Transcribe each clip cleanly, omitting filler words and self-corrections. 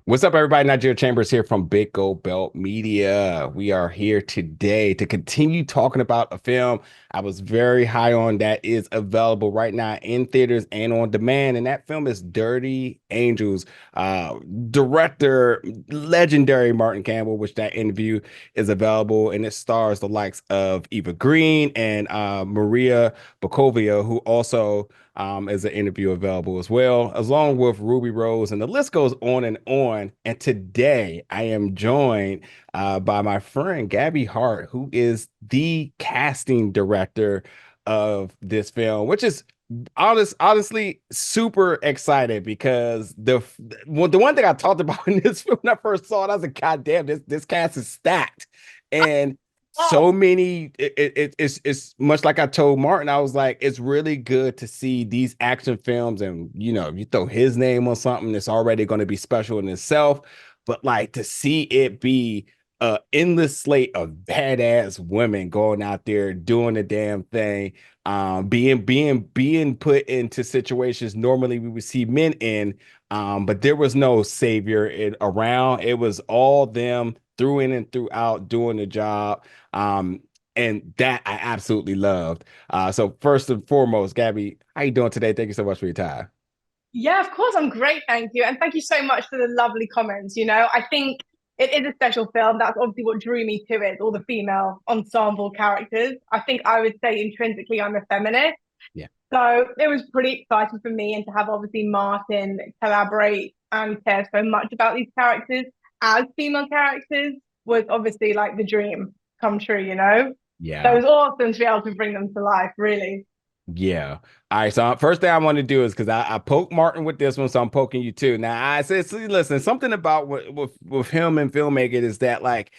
What's up, everybody? Nigeria Chambers here from Big Gold Belt Media. We are here today to continue talking about a film I was very high on that is available right now in theaters and on demand. And that film is Dirty Angels. Uh, Director, legendary Martin Campbell, which that interview is available. And it stars the likes of Eva Green and Maria Bakalova, who also is an interview available as well, along with Ruby Rose, and the list goes on and on. And today I am joined by my friend Gaby Hart, who is the casting director of this film, which is honestly super excited because the one thing I talked about in this film when I first saw it, I was like, God damn, this cast is stacked. And so many it's much like I told Martin. I was like, it's really good to see these action films, and you throw his name on something that's already going to be special in itself, but like to see it be endless slate of badass women going out there doing the damn thing, being put into situations normally we would see men in, but there was no savior around. It was all them through in and throughout doing the job. And that I absolutely loved. So first and foremost, Gabby, how you doing today? Thank you so much for your time. Yeah, of course, I'm great, thank you. And thank you so much for the lovely comments. I think it is a special film. That's obviously what drew me to it, all the female ensemble characters. I think I would say intrinsically I'm a feminist. Yeah. So it was pretty exciting for me and to have obviously Martin collaborate and care so much about these characters as female characters was obviously like the dream come true. So it Yeah. was awesome to be able to bring them to life, really. Yeah. All right. So first thing I want to do is because I poked Martin with this one, so I'm poking you too. Now I said, see, listen, something about with him and filmmaking is that like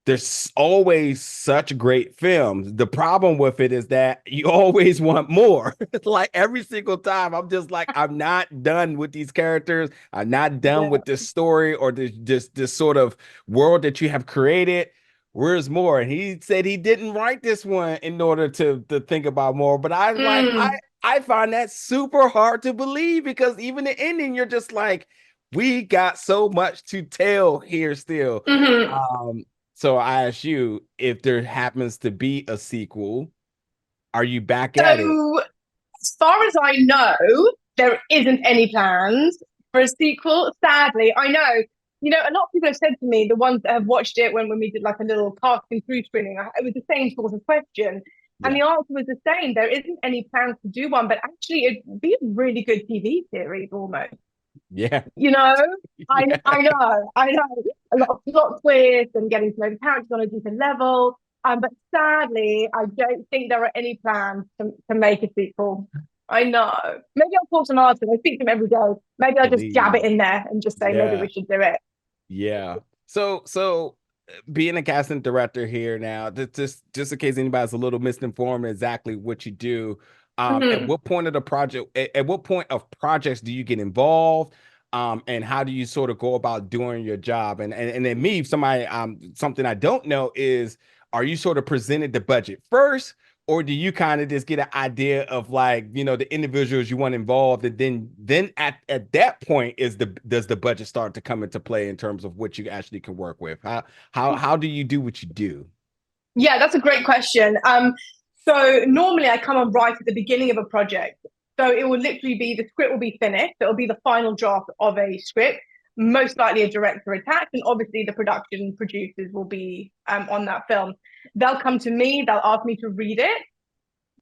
there's always such great films. The problem with it is that you always want more. Like every single time, I'm just like, I'm not done with these characters. I'm not done Yeah. with this story or this sort of world that you have created. Where's more? And he said he didn't write this one in order to think about more. But I like Mm. I find that super hard to believe because even the ending, you're just like, we got so much to tell here still. Hmm. Um, so I ask you, if there happens to be a sequel, are you back at it? So, as far as I know, there isn't any plans for a sequel. Sadly, I know. A lot of people have said to me, the ones that have watched it when we did like a little casting through screening, it was the same sort of question. And Yeah. the answer was the same. There isn't any plans to do one, but actually, it'd be a really good TV series almost. Yeah. You know, I Yeah. I know, I know. A lot of plot twists and getting to know the characters on a deeper level. But sadly, I don't think there are any plans to make a sequel. I know. Maybe I'll call some artists. I speak to them every day. Maybe I'll just jab Please. it in there and just say maybe Yeah. we should do it. Yeah. So being a casting director here now, just in case anybody's a little misinformed exactly what you do, at Mhm. what point of the project, at what point of projects do you get involved? And how do you sort of go about doing your job? And then me, somebody, something I don't know is, are you sort of presented the budget first, or do you kind of just get an idea of like, the individuals you want involved, and then at that point does the budget start to come into play in terms of what you actually can work with? How do you do what you do? Yeah, that's a great question. So normally I come on right at the beginning of a project. So it will literally be the script will be finished. It'll be the final draft of a script, most likely a director attached, and obviously the production producers will be on that film. They'll come to me. They'll ask me to read it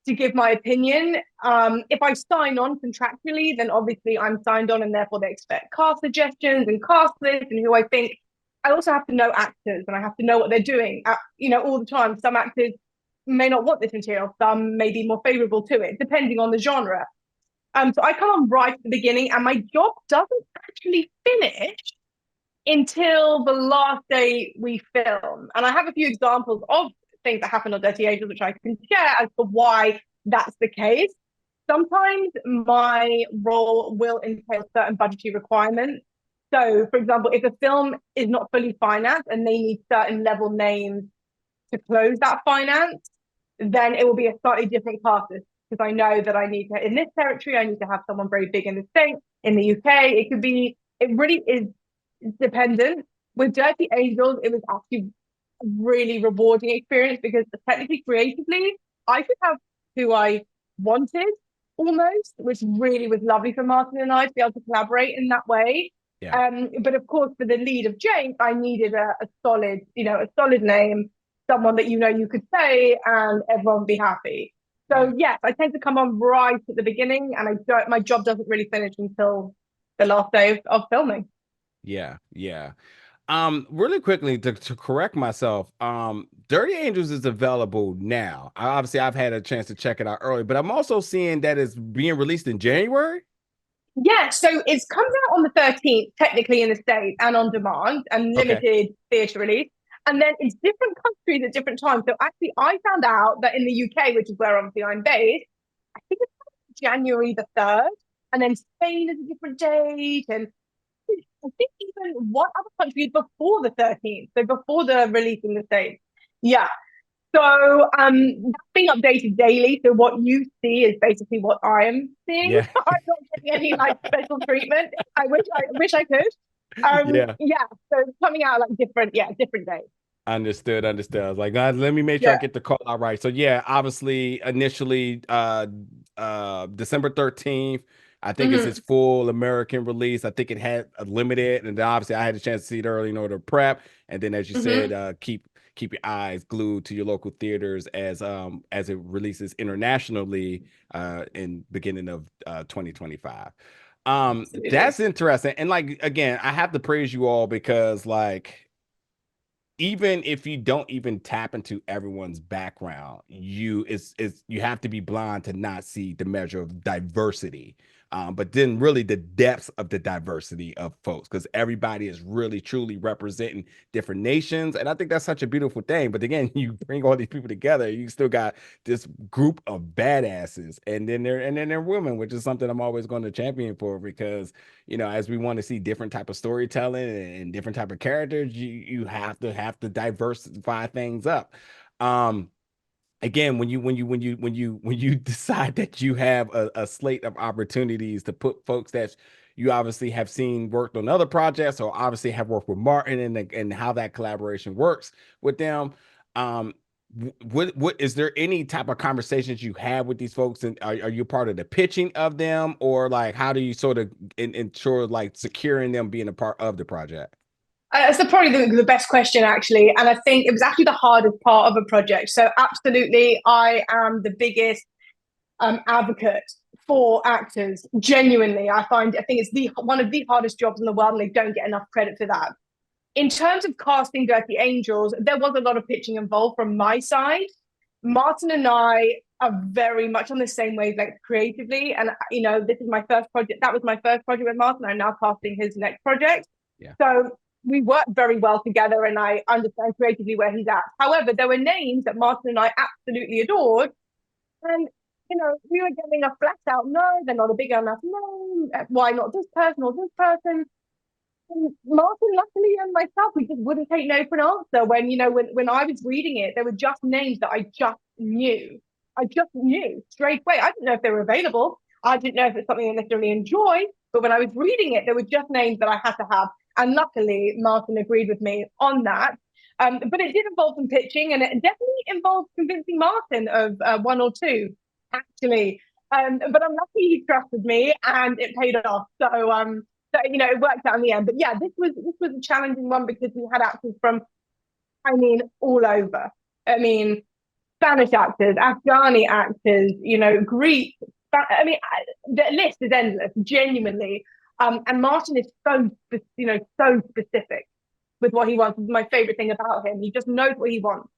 to give my opinion. If I sign on contractually, then obviously I'm signed on, and therefore they expect cast suggestions and cast lists and who I think. I also have to know actors, and I have to know what they're doing. All the time. Some actors may not want this material, some may be more favourable to it, depending on the genre. So I come on right at the beginning, and my job doesn't actually finish until the last day we film. And I have a few examples of things that happen on Dirty Angels, which I can share as to why that's the case. Sometimes my role will entail certain budgetary requirements. So, for example, if a film is not fully financed and they need certain level names to close that finance, then it will be a slightly different cast because I know that I need to, in this territory, I need to have someone very big in the States, in the UK. It really is dependent. With Dirty Angels, it was actually a really rewarding experience because technically, creatively, I could have who I wanted almost, which really was lovely for Martin and I to be able to collaborate in that way. Yeah. But of course, for the lead of James, I needed a solid, a solid name, someone that you could say, and everyone would be happy. Yeah. So yes, I tend to come on right at the beginning, and I don't. My job doesn't really finish until the last day of filming. Yeah. Yeah. Really quickly to correct myself, Dirty Angels is available now. Obviously, I've had a chance to check it out early, but I'm also seeing that it's being released in January. Yeah, so it comes out on the 13th, technically in the States and on demand and Okay. limited theatre release. And then it's different countries at different times. So actually, I found out that in the UK, which is where obviously I'm based, I think it's January the 3rd. And then Spain is a different date. And I think even one other country is before the 13th. So before the release in the States. Yeah, so that's being updated daily. So what you see is basically what I am seeing. Yeah. I'm not getting any like special treatment. I wish I could. Yeah. Yeah. So it's coming out like different, yeah, different days. Understood, understood. I was like, God, let me make sure I Yeah. get the call out right. So yeah, obviously initially December 13th. I think it's its Hmm. full American release. I think it had a limited, and then obviously I had a chance to see it early in order to prep. And then as you said, Hmm. keep your eyes glued to your local theaters as it releases internationally in beginning of 2025. Absolutely. That's interesting. And like again, I have to praise you all because like even if you don't even tap into everyone's background, you have to be blind to not see the measure of diversity. But then really the depths of the diversity of folks, because everybody is really truly representing different nations. And I think that's such a beautiful thing. But again, you bring all these people together, you still got this group of badasses, and then they're women, which is something I'm always going to champion for because as we want to see different type of storytelling and different type of characters, you have to diversify things up. um Again, when you decide that you have a slate of opportunities to put folks that you obviously have seen worked on other projects or obviously have worked with Martin and how that collaboration works with them. um what is there any type of conversations you have with these folks, and are you part of the pitching of them, or like how do you sort of ensure like securing them being a part of the project? That's probably the best question, actually. And I think it was actually the hardest part of a project. So, absolutely, I am the biggest advocate for actors. Genuinely, I think it's the one of the hardest jobs in the world, and they don't get enough credit for that. In terms of casting Dirty Angels, there was a lot of pitching involved from my side. Martin and I are very much on the same wavelength creatively, and this is my first project. That was my first project with Martin. I'm now casting his next project, Yeah. so we work very well together, and I understand creatively where he's at. However, there were names that Martin and I absolutely adored, and we were getting a flat out no, they're not a big enough name. Why not this person or this person? And Martin, luckily, and myself, we just wouldn't take no for an answer. When I was reading it, there were just names that I just knew. I just knew straight away. I didn't know if they were available. I didn't know if it's something I necessarily enjoy. But when I was reading it, there were just names that I had to have. And luckily, Martin agreed with me on that. But it did involve some pitching, and it definitely involved convincing Martin of one or two, actually. But I'm lucky he trusted me, and it paid off. So it worked out in the end. But yeah, this was a challenging one because we had actors from, I mean, all over. I mean, Spanish actors, Afghani actors, Greek. I mean, the list is endless, genuinely. And Martin is so specific with what he wants. This is my favorite thing about him. He just knows what he wants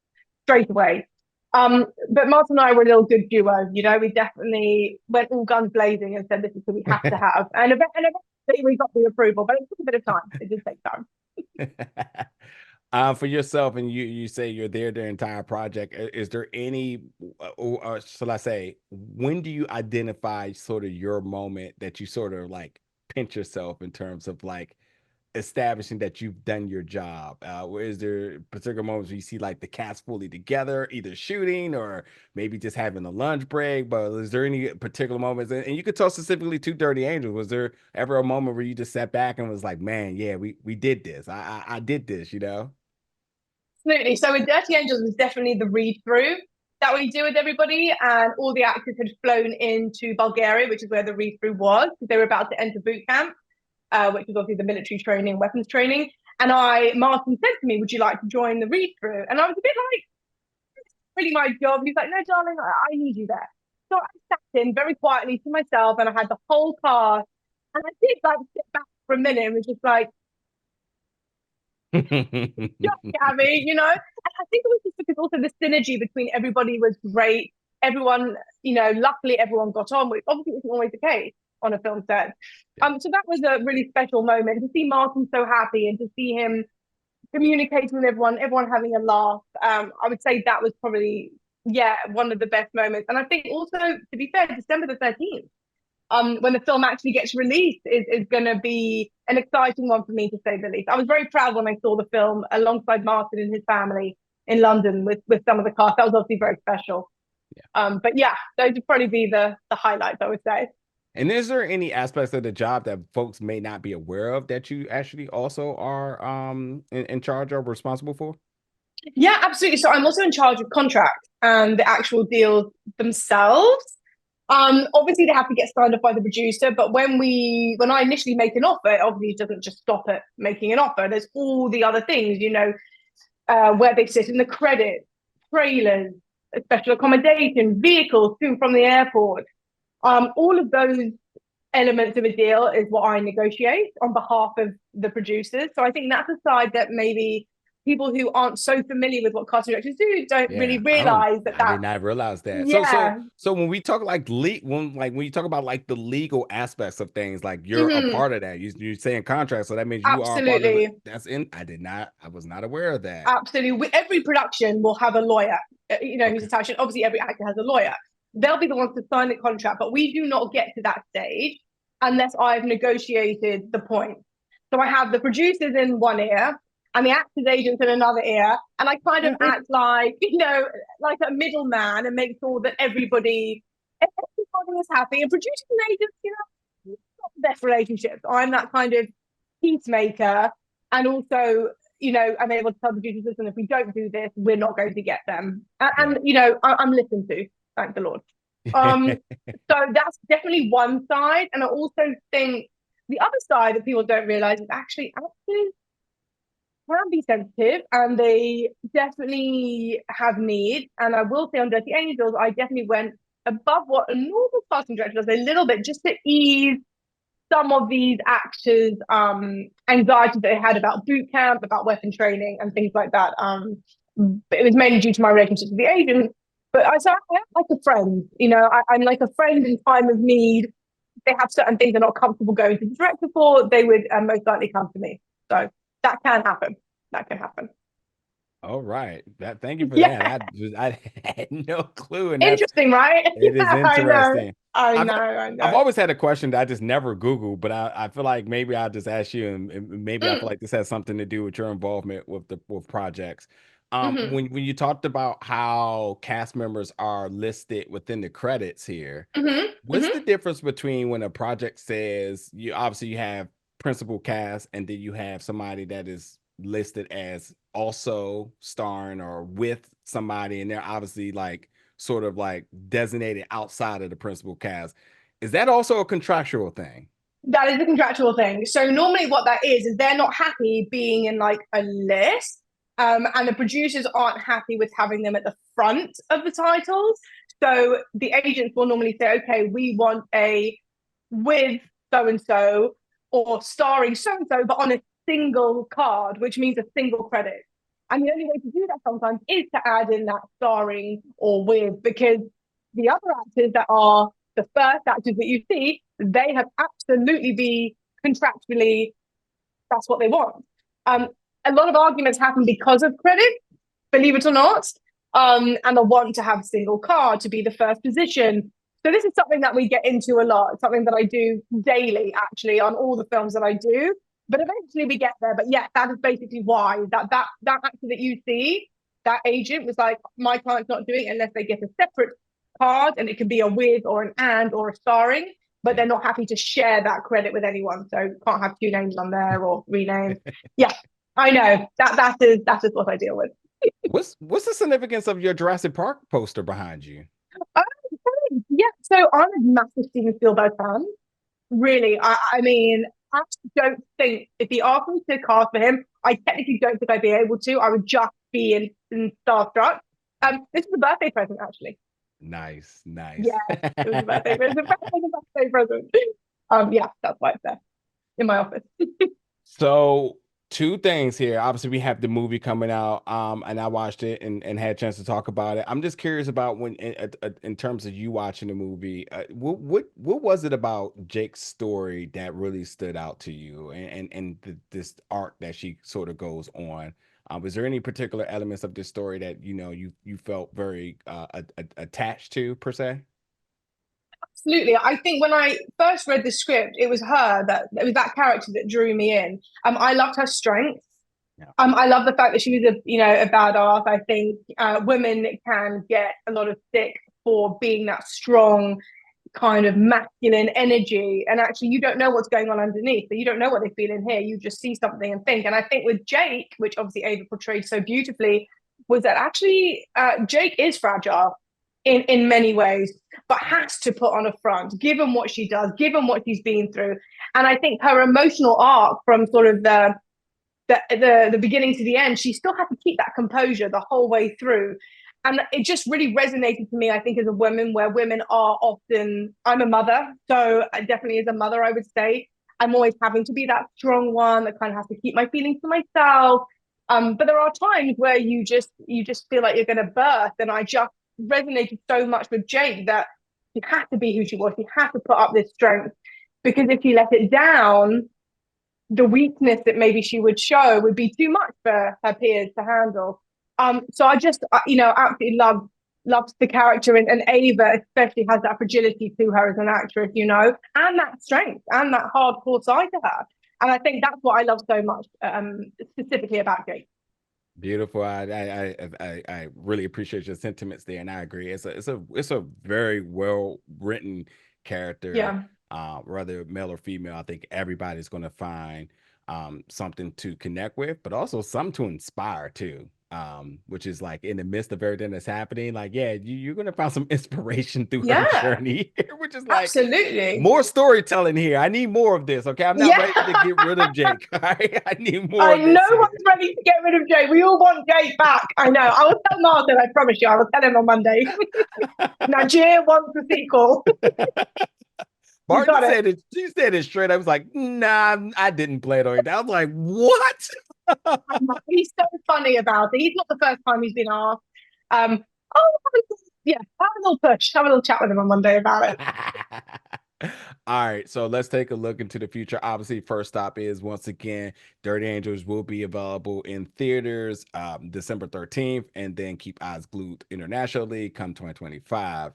straight away. But Martin and I were a little good duo. We definitely went all guns blazing and said this is what we have to have. And eventually we got the approval, but it took a bit of time. It did take time. For yourself, and you say you're there the entire project. Is there any, or shall I say, when do you identify sort of your moment that you sort of like pinch yourself in terms of like establishing that you've done your job? Is there particular moments where you see like the cast fully together, either shooting or maybe just having a lunch break? But is there any particular moments? And you could talk specifically to Dirty Angels. Was there ever a moment where you just sat back and was like, "Man, yeah, we did this. I did this," you know? Absolutely. So with Dirty Angels was definitely the read through that we do with everybody, and all the actors had flown into Bulgaria, which is where the read through was, because they were about to enter boot camp, which was obviously the military training, weapons training. And Martin said to me, "Would you like to join the read through?" And I was a bit like, "Really, my job?" And he's like, "No, darling, I need you there." So I sat in very quietly to myself, and I had the whole cast, and I did like sit back for a minute and was just like, "Just Gabby," you know. And I think it was just because also the synergy between everybody was great. Everyone, luckily everyone got on, which obviously isn't always the case on a film set. Yeah. So that was a really special moment to see Martin so happy and to see him communicating with everyone having a laugh. I would say that was probably, yeah, one of the best moments. And I think also, to be fair, December the 13th, when the film actually gets released, is going to be an exciting one for me, to say the least. I was very proud when I saw the film alongside Martin and his family in London with some of the cast. That was obviously very special. But yeah, those would probably be the highlights, I would say. And is there any aspects of the job that folks may not be aware of that you actually also are in charge of, responsible for? Yeah, absolutely. So I'm also in charge of contract and the actual deals themselves. Obviously they have to get signed off by the producer, but when I initially make an offer, it obviously doesn't just stop at making an offer. There's all the other things, where they sit in the credits, trailers, special accommodation, vehicles to and from the airport. All of those elements of a deal is what I negotiate on behalf of the producers. So I think that's a side that maybe people who aren't so familiar with what casting directors do don't really Yeah, I don't. realize I did that. not realize that. So so Yeah. so when we talk like when you talk about like the legal aspects of things, like you're a Mhm. part of that. You're saying contract, so that means you are a part of it. Absolutely. That's in. I was not aware of that. Absolutely. Every production will have a lawyer, who's Okay. attached. And obviously, every actor has a lawyer. They'll be the ones to sign the contract, but we do not get to that stage unless I've negotiated the point. So I have the producers in one ear and the actors' agents in another ear, and I kind of act like, like a middleman and make sure that everybody is happy. And producers and agents, not the best relationships. I'm that kind of peacemaker, and also, I'm able to tell the producers, listen, if we don't do this, we're not going to get them. Yeah. I'm listened to, thank the Lord. Um, so that's definitely one side, and I also think the other side that people don't realize is actually actors can be sensitive, and they definitely have needs. And I will say on Dirty Angels, I definitely went above what a normal casting director does a little bit, just to ease some of these actors' anxiety that they had about boot camp, about weapon training, and things like that. But it was mainly due to my relationship with the agent. But I am like a friend, I'm like a friend in time of need. If they have certain things they're not comfortable going to the director for, they would most likely come to me. So that can happen. That can happen. All right. Thank you for that. Yeah. I had no clue, and Interesting, right? it is Yeah, I know. interesting. I I've know. I I've know. always had a question that I just never Googled, but I feel like maybe I'll just ask you, and maybe I feel Mm, like this has something to do with your involvement with projects. hmm When you talked about how cast members are listed within the credits here, hmm what's the hmm difference between when a project says you have principal cast and then you have somebody that is listed as also starring or with somebody and they're obviously like sort of like designated outside of the principal cast. Is that also a contractual thing? That is the contractual thing. So normally what that is they're not happy being in like a list. And the producers aren't happy with having them at the front of the titles. So the agents will normally say, okay, we want a with so and so or starring so and so, but on a single card, which means a single credit. And the only way to do that sometimes is to add in that starring or with, because the other actors that are the first actors that you see, they have absolutely be contractually, that's what they want. Um, a lot of arguments happen because of credit, believe it or not. And the want to have a single card to be the first position. So this is something that we get into a lot. It's something that I do daily, actually, on all the films that I do. But eventually we get there. But yeah, that is basically why that actor that you see, that agent was like, my client's not doing it unless they get a separate card, and it can be a with or an and or a starring, but Yeah. they're not happy to share that credit with anyone. So can't have two names on there or renames. Yeah, I know that is what I deal with. What's the significance of your Jurassic Park poster behind you? Uh, yeah, so I'm a massive Steven Spielberg fan. Really, I mean, I don't think if he asked me to cast for him, I technically don't think I'd be able to. I would just be in starstruck. This is a birthday present, actually. Nice, nice. Yeah, it was a birthday present. It was a birthday present. Yeah, that's why it's there in my office. So two things here. Obviously, we have the movie coming out, and I watched it and had a chance to talk about it. I'm just curious about when, in terms of you watching the movie, what was it about Jake's story that really stood out to you, and this arc that she sort of goes on? Was there any particular elements of this story that you felt very attached to per se? Absolutely. I think when I first read the script, it was her that it was that character that drew me in. I loved her strengths. Yeah. I love the fact that she was a badass. I think women can get a lot of stick for being that strong kind of masculine energy, and actually you don't know what's going on underneath, but you don't know what they feel in here. You just see something and think. And I think with Jake, which obviously Ava portrayed so beautifully, was that actually Jake is fragile in many ways, but has to put on a front, given what she does, given what she's been through. And I think her emotional arc from sort of the beginning to the end, she still had to keep that composure the whole way through. And it just really resonated to me, I think, as a woman, where women are often, I'm a mother, so definitely as a mother, I would say, I'm always having to be that strong one that kind of has to keep my feelings to myself. But there are times where you just feel like you're going to burst, and I just resonated so much with Jake that she had to be who she was. She had to put up this strength, because if she let it down, the weakness that maybe she would show would be too much for her peers to handle. So I just, absolutely loved the character, and Ava especially has that fragility to her as an actress, and that strength and that hardcore side to her. And I think that's what I love so much, specifically about Jake. Beautiful. I really appreciate your sentiments there, and I agree. It's a very well written character, Yeah. whether male or female. I think everybody's going to find something to connect with, but also some to inspire too. Which is like in the midst of everything that's happening, like yeah, you're gonna find some inspiration through her Yeah, journey here, which is like absolutely. more storytelling here. I need more of this. Okay, I'm not Yeah. ready to get rid of Jake. All right, I need more I of know this here. one's ready to get rid of Jake. We all want Jake back. I know. I will tell Martin, I promise you, I will tell him on Monday. Nigeria wants a sequel. You Martin got it. said it. She said it straight. I was like, nah, I didn't plan on it. I was like, what? He's so funny about it. He's not the first time he's been asked. Oh, yeah, have a little push. Have a little chat with him on Monday about it. All right, so let's take a look into the future. Obviously, first stop is once again, Dirty Angels will be available in theaters December 13th, and then keep eyes glued internationally come 2025.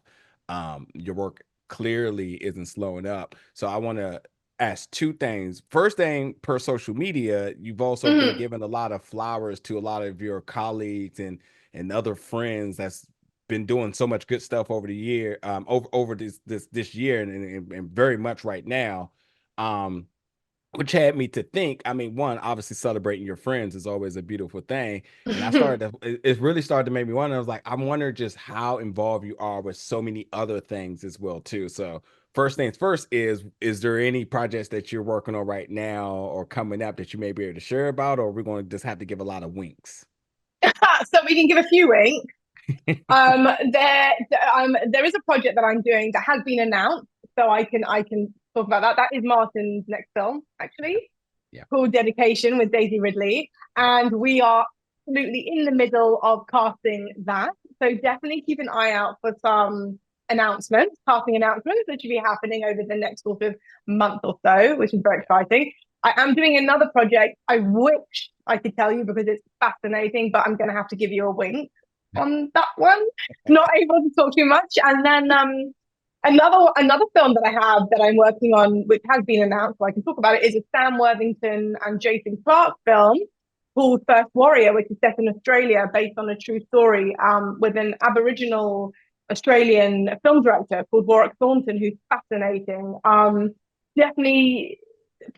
Your work clearly isn't slowing up. So I want to ask two things. First thing, per social media, you've also been Mhm. given a lot of flowers to a lot of your colleagues and other friends that's been doing so much good stuff over the year, over this year, and very much right now, um, which had me to think. I mean, one, obviously celebrating your friends is always a beautiful thing, and I started to, it really started to make me wonder. I was like, I wonder just how involved you are with so many other things as well too. So first things first, is there any projects that you're working on right now or coming up that you may be able to share about, or we're going to just have to give a lot of winks? So we can give a few winks. There is a project that I'm doing that has been announced, so I can talk about that. That is Martin's next film, Yeah, actually, yeah. called Dedication with Daisy Ridley, and we are absolutely in the middle of casting that. So definitely keep an eye out for some announcements, casting announcements that should be happening over the next sort of month or so, which is very exciting. I am doing another project. I wish I could tell you because it's fascinating, but I'm going to have to give you a wink on that one. Not able to talk too much. And then Another film that I have that I'm working on, which has been announced, so I can talk about it, is a Sam Worthington and Jason Clarke film called First Warrior, which is set in Australia, based on a true story, with an Aboriginal Australian film director called Warwick Thornton, who's fascinating. Definitely,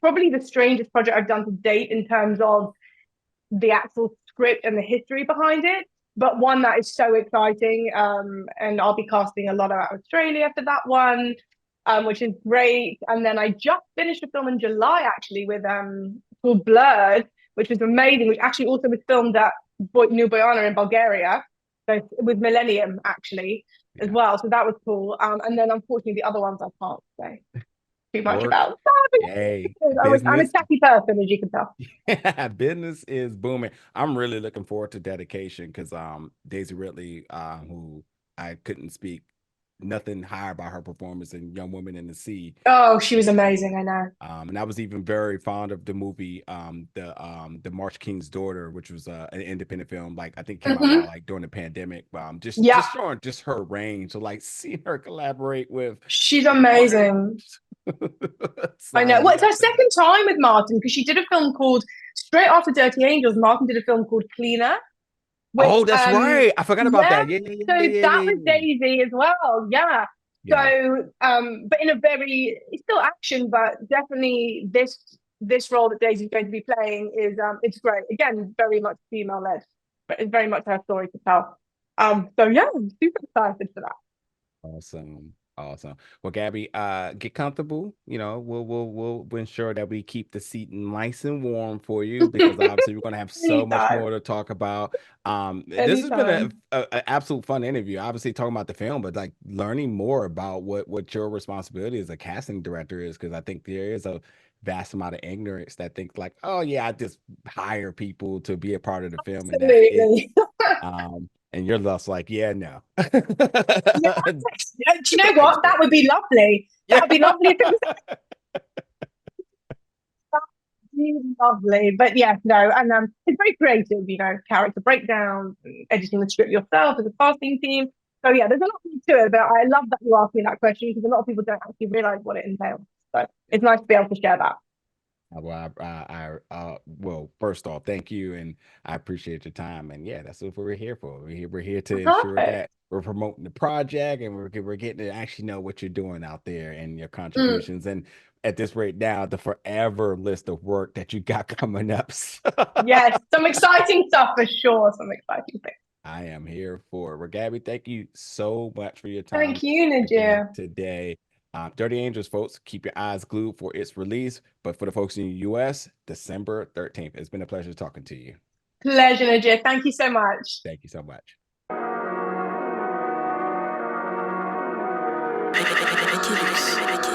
probably the strangest project I've done to date in terms of the actual script and the history behind it, but one that is so exciting. And I'll be casting a lot out of Australia for that one, which is great. And then I just finished a film in July actually with called Blurred, which was amazing, which actually also was filmed at New Bojana in Bulgaria, so with Millennium actually as well. So that was cool. And then unfortunately the other ones I can't say too much Work. about. Hey, I'm a business. chatty person, as you can tell. Business is booming. I'm really looking forward to dedication because Daisy Ridley, who I couldn't speak nothing higher about her performance in Young Woman in the Sea. Oh, she was amazing. I know. And I was even very fond of the movie, the March King's Daughter, which was an independent film. Like I think came out while Mm-hmm. like during the pandemic. Yeah, Just showing just her range. So like seeing her collaborate with she's Martin. amazing. I So know. Well, it's yeah. her second time with Martin because she did a film called straight after Dirty Angels. Martin did a film called Cleaner, which Oh, that's right. I forgot about yeah. that. Yeah, So yeah, yeah, that yeah, was yeah. Daisy as well. Yeah. Yeah. So but in a very it's still action, but definitely this role that Daisy's going to be playing is it's great. Again, very much female led, but it's very much her story to tell. So yeah, I'm super excited for that. Awesome. Awesome. Well, Gabby, get comfortable. You know, we'll ensure that we keep the seat nice and warm for you because obviously we're gonna have so much Anytime. more to talk about. This has been Anytime. a absolute fun interview. Obviously talking about the film, but like learning more about what your responsibility as a casting director is, because I think there is a vast amount of ignorance that thinks like, oh yeah, I just hire people to be a part of the film and that's it. Absolutely. And you're just like, yeah, no. Yeah. Do you know what? That would be lovely. That Yeah. would be lovely if it was really lovely. But yeah, no, and it's very creative, character breakdowns and editing the script yourself as a casting team. So yeah, there's a lot to it, but I love that you asked me that question because a lot of people don't actually realize what it entails. So it's nice to be able to share that. Well, first off, thank you, and I appreciate your time. And yeah, that's what we're here for. We're here to ensure Perfect. that we're promoting the project, and we're getting to actually know what you're doing out there and your Mm, contributions. And at this rate now, the forever list of work that you got coming up. yes, some exciting stuff for sure. Some exciting things. I am here for it. Well, Gabby, thank you so much for your time Thank you, again Najir. today. Dirty Angels, folks, keep your eyes glued for its release. But for the folks in the US, December 13th. It's been a pleasure talking to you. Pleasure, Najir. Thank you so much. Thank you so much. Tragedies.